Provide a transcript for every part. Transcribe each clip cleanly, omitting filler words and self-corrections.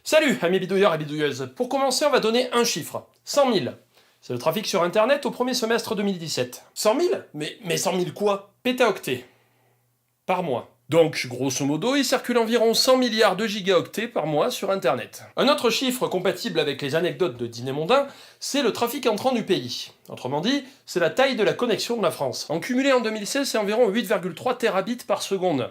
Salut amis bidouilleurs et bidouilleuses. Pour commencer, on va donner un chiffre. 100 000. C'est le trafic sur Internet au premier semestre 2017. 100 000 mais 100 000 quoi? Pétaoctets. Par mois. Donc, grosso modo, il circule environ 100 milliards de gigaoctets par mois sur Internet. Un autre chiffre compatible avec les anecdotes de dîner mondain, c'est le trafic entrant du pays. Autrement dit, c'est la taille de la connexion de la France. En cumulé en 2016, c'est environ 8,3 terabits par seconde.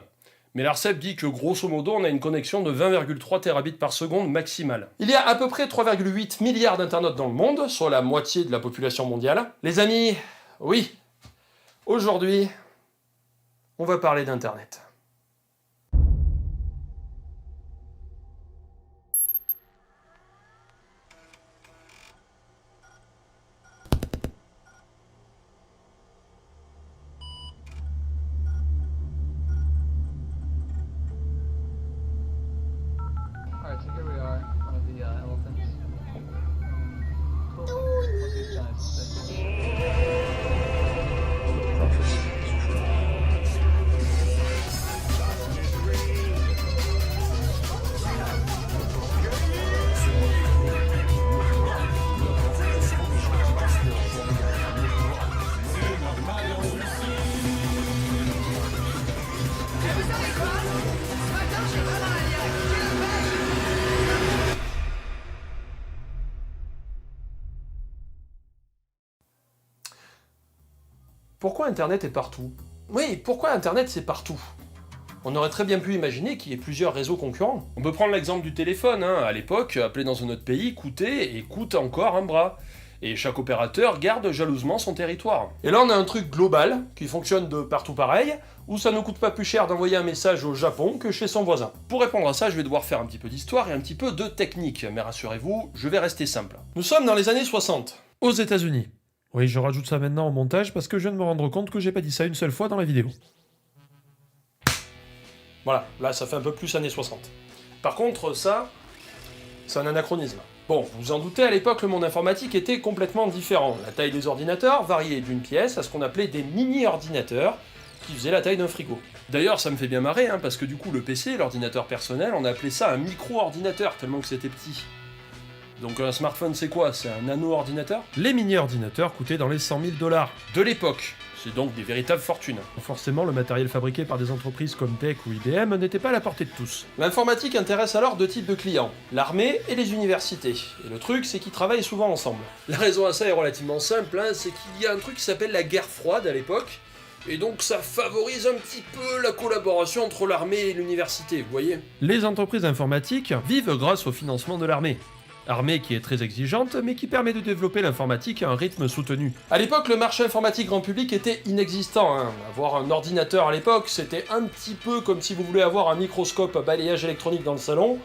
Mais l'ARCEP dit que grosso modo, on a une connexion de 20,3 terabits par seconde maximale. Il y a à peu près 3,8 milliards d'internautes dans le monde, soit la moitié de la population mondiale. Les amis, oui, aujourd'hui, on va parler d'Internet. Alright, so here we are, one of the elephants. Cool. What these guys say. Pourquoi Internet est partout? Oui, pourquoi Internet c'est partout? On aurait très bien pu imaginer qu'il y ait plusieurs réseaux concurrents. On peut prendre l'exemple du téléphone, À l'époque, appeler dans un autre pays coûtait et coûte encore un bras. Et chaque opérateur garde jalousement son territoire. Et là on a un truc global, qui fonctionne de partout pareil, où ça ne coûte pas plus cher d'envoyer un message au Japon que chez son voisin. Pour répondre à ça, je vais devoir faire un petit peu d'histoire et un petit peu de technique, mais rassurez-vous, je vais rester simple. Nous sommes dans les années 60. Aux États-Unis. Oui, je rajoute ça maintenant au montage parce que je viens de me rendre compte que j'ai pas dit ça une seule fois dans la vidéo. Voilà, là ça fait un peu plus années 60. Par contre, ça, c'est un anachronisme. Bon, vous vous en doutez, à l'époque, le monde informatique était complètement différent. La taille des ordinateurs variait d'une pièce à ce qu'on appelait des mini-ordinateurs, qui faisaient la taille d'un frigo. D'ailleurs, ça me fait bien marrer, parce que du coup, le PC, l'ordinateur personnel, on appelait ça un micro-ordinateur, tellement que c'était petit. Donc un smartphone, c'est quoi? C'est un nano-ordinateur? Les mini-ordinateurs coûtaient dans les 100 000 $. De l'époque. C'est donc des véritables fortunes. Forcément, le matériel fabriqué par des entreprises comme Tech ou IBM n'était pas à la portée de tous. L'informatique intéresse alors deux types de clients, l'armée et les universités. Et le truc, c'est qu'ils travaillent souvent ensemble. La raison à ça est relativement simple, c'est qu'il y a un truc qui s'appelle la guerre froide à l'époque, et donc ça favorise un petit peu la collaboration entre l'armée et l'université, vous voyez? Les entreprises informatiques vivent grâce au financement de l'armée. Armée qui est très exigeante, mais qui permet de développer l'informatique à un rythme soutenu. À l'époque, le marché informatique grand public était inexistant. Avoir un ordinateur à l'époque, c'était un petit peu comme si vous voulez avoir un microscope à balayage électronique dans le salon.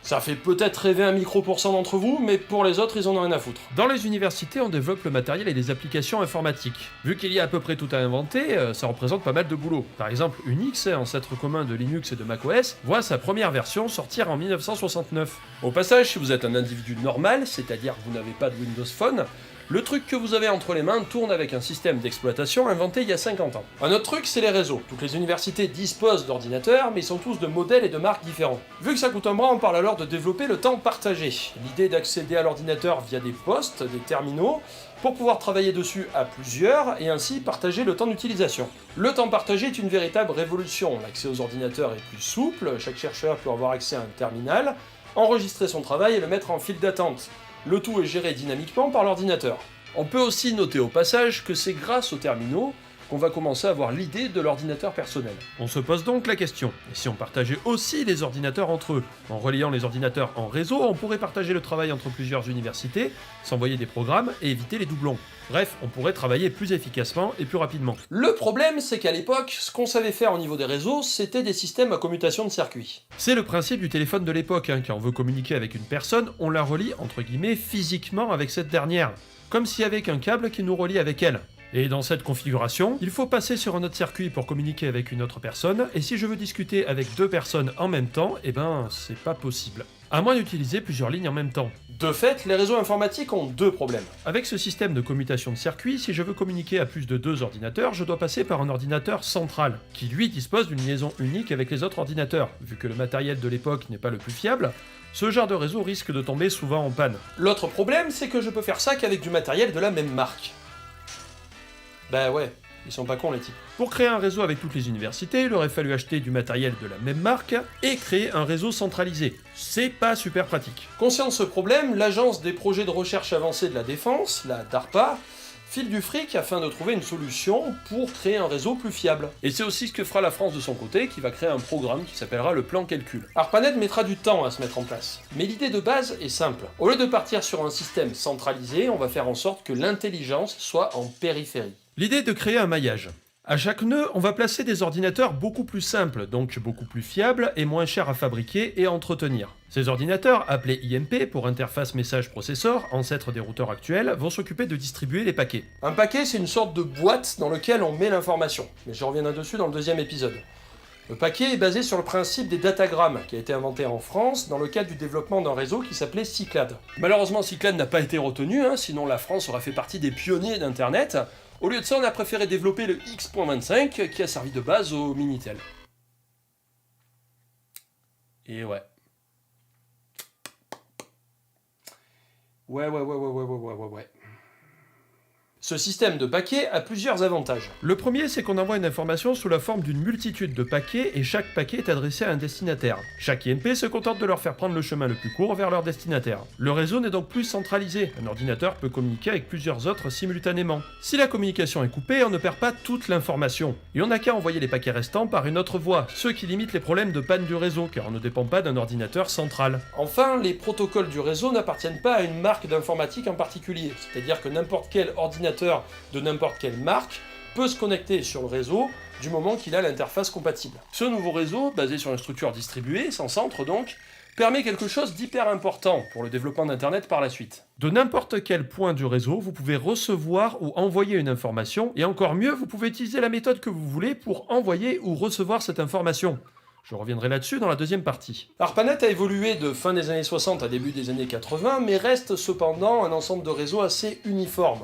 Ça fait peut-être rêver 1% d'entre vous, mais pour les autres, ils en ont rien à foutre. Dans les universités, on développe le matériel et les applications informatiques. Vu qu'il y a à peu près tout à inventer, ça représente pas mal de boulot. Par exemple, Unix, ancêtre commun de Linux et de macOS, voit sa première version sortir en 1969. Au passage, si vous êtes un individu normal, c'est-à-dire que vous n'avez pas de Windows Phone, le truc que vous avez entre les mains tourne avec un système d'exploitation inventé il y a 50 ans. Un autre truc, c'est les réseaux. Toutes les universités disposent d'ordinateurs, mais ils sont tous de modèles et de marques différents. Vu que ça coûte un bras, on parle alors de développer le temps partagé. L'idée d'accéder à l'ordinateur via des postes, des terminaux, pour pouvoir travailler dessus à plusieurs et ainsi partager le temps d'utilisation. Le temps partagé est une véritable révolution. L'accès aux ordinateurs est plus souple, chaque chercheur peut avoir accès à un terminal, enregistrer son travail et le mettre en file d'attente. Le tout est géré dynamiquement par l'ordinateur. On peut aussi noter au passage que c'est grâce aux terminaux qu'on va commencer à avoir l'idée de l'ordinateur personnel. On se pose donc la question, et si on partageait aussi les ordinateurs entre eux? En reliant les ordinateurs en réseau, on pourrait partager le travail entre plusieurs universités, s'envoyer des programmes et éviter les doublons. Bref, on pourrait travailler plus efficacement et plus rapidement. Le problème, c'est qu'à l'époque, ce qu'on savait faire au niveau des réseaux, c'était des systèmes à commutation de circuits. C'est le principe du téléphone de l'époque, quand on veut communiquer avec une personne, on la relie entre guillemets physiquement avec cette dernière, comme s'il y avait qu'un câble qui nous relie avec elle. Et dans cette configuration, il faut passer sur un autre circuit pour communiquer avec une autre personne, et si je veux discuter avec deux personnes en même temps, c'est pas possible. à moins d'utiliser plusieurs lignes en même temps. De fait, les réseaux informatiques ont deux problèmes. Avec ce système de commutation de circuits, si je veux communiquer à plus de 2 ordinateurs, je dois passer par un ordinateur central, qui lui dispose d'une liaison unique avec les autres ordinateurs. Vu que le matériel de l'époque n'est pas le plus fiable, ce genre de réseau risque de tomber souvent en panne. L'autre problème, c'est que je peux faire ça qu'avec du matériel de la même marque. Bah ouais, ils sont pas cons les types. Pour créer un réseau avec toutes les universités, il aurait fallu acheter du matériel de la même marque et créer un réseau centralisé. C'est pas super pratique. Conscient de ce problème, l'Agence des projets de recherche avancée de la défense, la DARPA, file du fric afin de trouver une solution pour créer un réseau plus fiable. Et c'est aussi ce que fera la France de son côté, qui va créer un programme qui s'appellera le plan calcul. ARPANET mettra du temps à se mettre en place, mais l'idée de base est simple. Au lieu de partir sur un système centralisé, on va faire en sorte que l'intelligence soit en périphérie. L'idée est de créer un maillage. À chaque nœud, on va placer des ordinateurs beaucoup plus simples, donc beaucoup plus fiables et moins chers à fabriquer et à entretenir. Ces ordinateurs, appelés IMP pour interface message processor, ancêtre des routeurs actuels, vont s'occuper de distribuer les paquets. Un paquet, c'est une sorte de boîte dans laquelle on met l'information, mais je reviendrai dessus dans le deuxième épisode. Le paquet est basé sur le principe des datagrammes, qui a été inventé en France dans le cadre du développement d'un réseau qui s'appelait Cyclade. Malheureusement, Cyclade n'a pas été retenu, sinon la France aurait fait partie des pionniers d'Internet. Au lieu de ça, on a préféré développer le X.25 qui a servi de base au Minitel. Et ouais. Ouais. Ce système de paquets a plusieurs avantages. Le premier, c'est qu'on envoie une information sous la forme d'une multitude de paquets et chaque paquet est adressé à un destinataire. Chaque IMP se contente de leur faire prendre le chemin le plus court vers leur destinataire. Le réseau n'est donc plus centralisé. Un ordinateur peut communiquer avec plusieurs autres simultanément. Si la communication est coupée, on ne perd pas toute l'information. Et on n'a qu'à envoyer les paquets restants par une autre voie, ce qui limite les problèmes de panne du réseau, car on ne dépend pas d'un ordinateur central. Enfin, les protocoles du réseau n'appartiennent pas à une marque d'informatique en particulier, c'est-à-dire que n'importe quel ordinateur de n'importe quelle marque peut se connecter sur le réseau du moment qu'il a l'interface compatible. Ce nouveau réseau, basé sur une structure distribuée, sans centre donc, permet quelque chose d'hyper important pour le développement d'Internet par la suite. De n'importe quel point du réseau, vous pouvez recevoir ou envoyer une information, et encore mieux, vous pouvez utiliser la méthode que vous voulez pour envoyer ou recevoir cette information. Je reviendrai là-dessus dans la deuxième partie. ARPANET a évolué de fin des années 60 à début des années 80, mais reste cependant un ensemble de réseaux assez uniforme.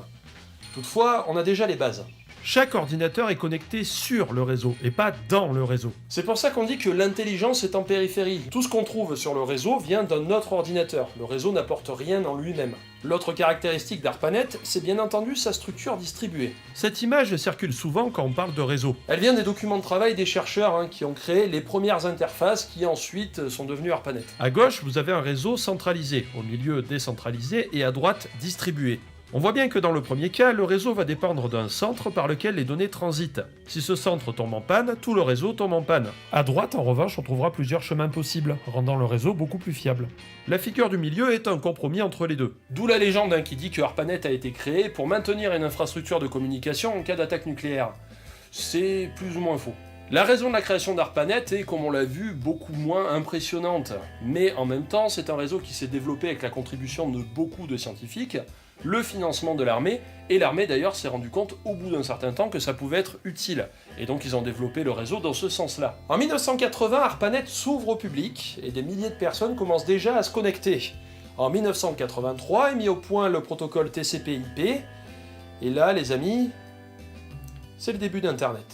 Toutefois, on a déjà les bases. Chaque ordinateur est connecté sur le réseau, et pas dans le réseau. C'est pour ça qu'on dit que l'intelligence est en périphérie. Tout ce qu'on trouve sur le réseau vient d'un autre ordinateur. Le réseau n'apporte rien en lui-même. L'autre caractéristique d'ARPANET, c'est bien entendu sa structure distribuée. Cette image circule souvent quand on parle de réseau. Elle vient des documents de travail des chercheurs qui ont créé les premières interfaces qui ensuite sont devenues ARPANET. À gauche, vous avez un réseau centralisé, au milieu décentralisé et à droite distribué. On voit bien que dans le premier cas, le réseau va dépendre d'un centre par lequel les données transitent. Si ce centre tombe en panne, tout le réseau tombe en panne. À droite, en revanche, on trouvera plusieurs chemins possibles, rendant le réseau beaucoup plus fiable. La figure du milieu est un compromis entre les deux. D'où la légende qui dit que ARPANET a été créé pour maintenir une infrastructure de communication en cas d'attaque nucléaire. C'est plus ou moins faux. La raison de la création d'ARPANET est, comme on l'a vu, beaucoup moins impressionnante. Mais en même temps, c'est un réseau qui s'est développé avec la contribution de beaucoup de scientifiques, le financement de l'armée, et l'armée d'ailleurs s'est rendu compte au bout d'un certain temps que ça pouvait être utile, et donc ils ont développé le réseau dans ce sens-là. En 1980, ARPANET s'ouvre au public, et des milliers de personnes commencent déjà à se connecter. En 1983 est mis au point le protocole TCP/IP, et là les amis, c'est le début d'Internet.